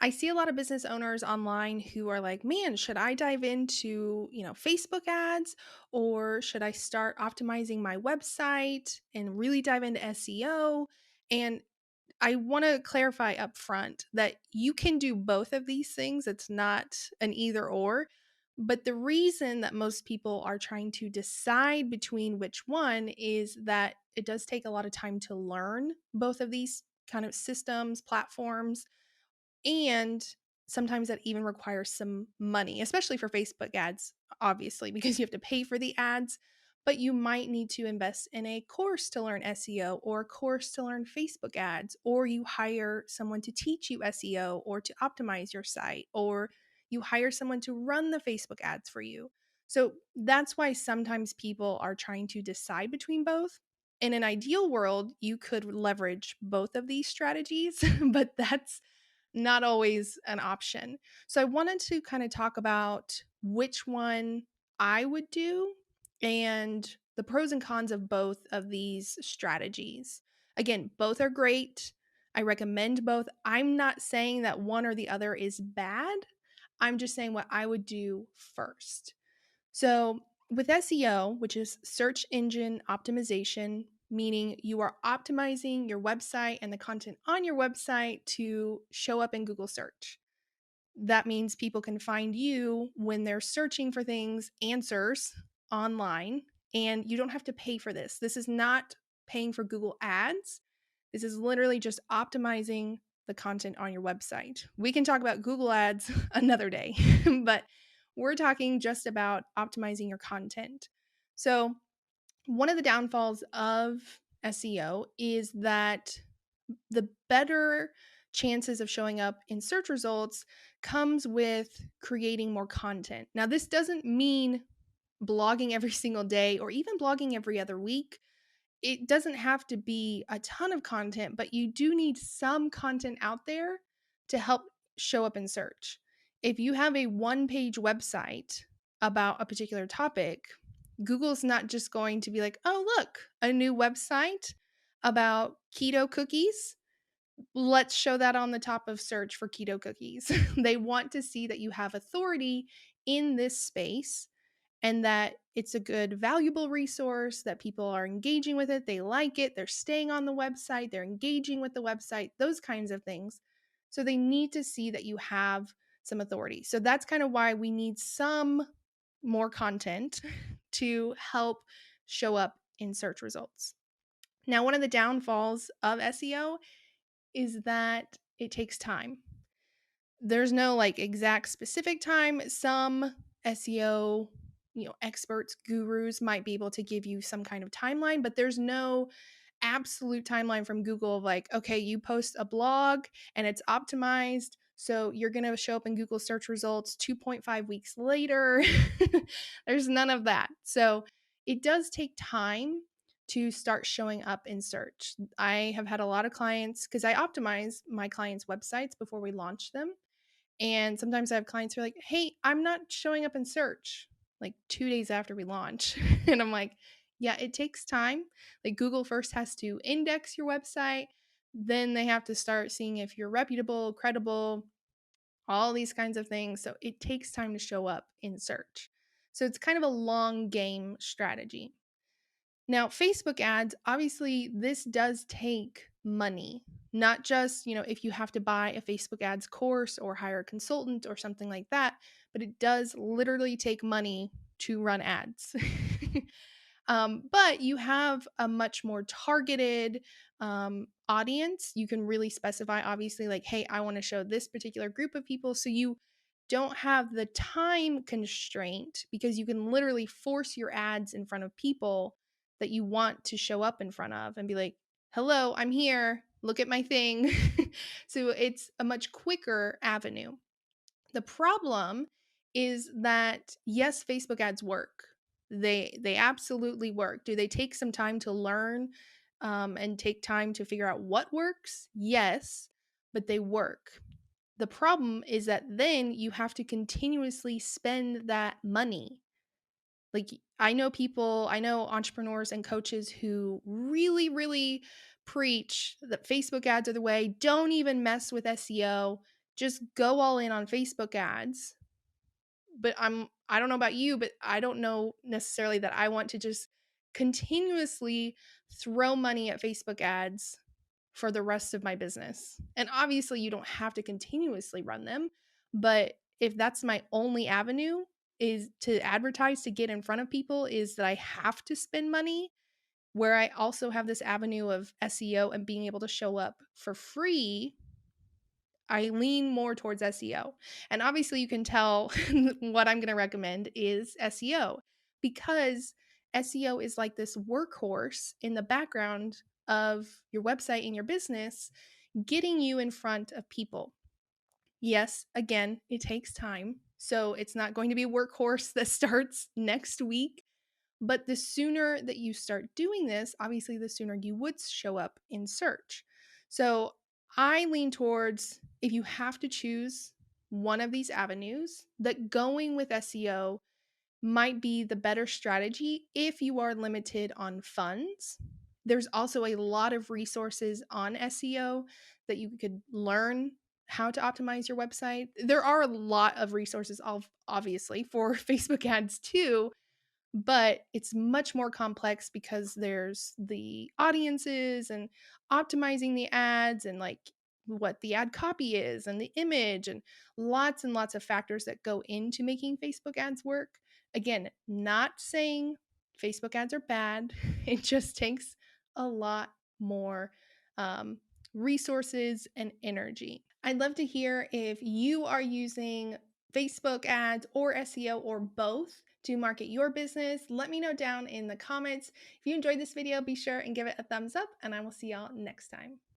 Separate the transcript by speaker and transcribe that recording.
Speaker 1: I see a lot of business owners online who are like, "Man, should I dive into, Facebook ads or should I start optimizing my website and really dive into SEO?" And I want to clarify up front that you can do both of these things. It's not an either or. But the reason that most people are trying to decide between which one is that it does take a lot of time to learn both of these kind of systems, platforms, and sometimes that even requires some money, especially for Facebook ads, obviously, because you have to pay for the ads. But you might need to invest in a course to learn SEO or a course to learn Facebook ads, or you hire someone to teach you SEO or to optimize your site, or you hire someone to run the Facebook ads for you. So that's why sometimes people are trying to decide between both. In an ideal world, you could leverage both of these strategies, but that's not always an option. So I wanted to kind of talk about which one I would do and the pros and cons of both of these strategies. Again, both are great. I recommend both. I'm not saying that one or the other is bad. I'm just saying what I would do first. So, with SEO, which is search engine optimization, meaning you are optimizing your website and the content on your website to show up in Google search. That means people can find you when they're searching for things, answers online, and you don't have to pay for this. This is not paying for Google Ads. This is literally just optimizing the content on your website. We can talk about Google Ads another day, but we're talking just about optimizing your content. So, one of the downfalls of SEO is that the better chances of showing up in search results comes with creating more content. Now, this doesn't mean blogging every single day or even blogging every other week. It doesn't have to be a ton of content, but you do need some content out there to help show up in search. If you have a one-page website about a particular topic, Google's not just going to be like, "Oh, look, a new website about keto cookies. Let's show that on the top of search for keto cookies." They want to see that you have authority in this space and that it's a good, valuable resource, that people are engaging with it, they like it, they're staying on the website, they're engaging with the website, those kinds of things. So they need to see that you have some authority. So that's kind of why we need some more content to help show up in search results. Now, one of the downfalls of SEO is that it takes time. There's no like exact specific time. Some SEO, experts, gurus might be able to give you some kind of timeline, but there's no absolute timeline from Google of like, okay, you post a blog and it's optimized, so you're going to show up in Google search results 2.5 weeks later. There's none of that. So it does take time to start showing up in search. I have had a lot of clients because I optimize my clients' websites before we launch them. And sometimes I have clients who are like, "Hey, I'm not showing up in search," like 2 days after we launch. And I'm like, yeah, it takes time. Like Google first has to index your website, then they have to start seeing if you're reputable, credible, all these kinds of things. So it takes time to show up in search. So it's kind of a long game strategy. Now, Facebook ads, obviously, this does take money, not just, if you have to buy a Facebook ads course or hire a consultant or something like that, but it does literally take money to run ads. But you have a much more targeted audience. You can really specify, obviously, like, hey, I want to show this particular group of people. So you don't have the time constraint because you can literally force your ads in front of people that you want to show up in front of and be like, hello, I'm here. Look at my thing. So it's a much quicker avenue. The problem is that yes, Facebook ads work. They absolutely work. Do they take some time to learn and take time to figure out what works? Yes, but they work. The problem is that then you have to continuously spend that money. Like I know entrepreneurs and coaches who really, really preach that Facebook ads are the way. Don't even mess with SEO. just go all in on Facebook ads. But I don't know about you, but I don't know necessarily that I want to just continuously throw money at Facebook ads for the rest of my business. And obviously, you don't have to continuously run them, but if that's my only avenue is to advertise to get in front of people, is that I have to spend money, where I also have this avenue of SEO and being able to show up for free, I lean more towards SEO. And obviously, you can tell what I'm going to recommend is SEO, because SEO is like this workhorse in the background of your website and your business, getting you in front of people. Yes, again, it takes time. So it's not going to be a workhorse that starts next week. But the sooner that you start doing this, obviously, the sooner you would show up in search. So I lean towards, if you have to choose one of these avenues, that going with SEO might be the better strategy if you are limited on funds. There's also a lot of resources on SEO that you could learn how to optimize your website. There are a lot of resources, obviously, for Facebook ads too, but it's much more complex because there's the audiences and optimizing the ads and like what the ad copy is and the image and lots of factors that go into making Facebook ads work. Again, not saying Facebook ads are bad. It just takes a lot more um, resources and energy. I'd love to hear if you are using Facebook ads or SEO or both to market your business. Let me know down in the comments. If you enjoyed this video, be sure and give it a thumbs up, and I will see y'all next time.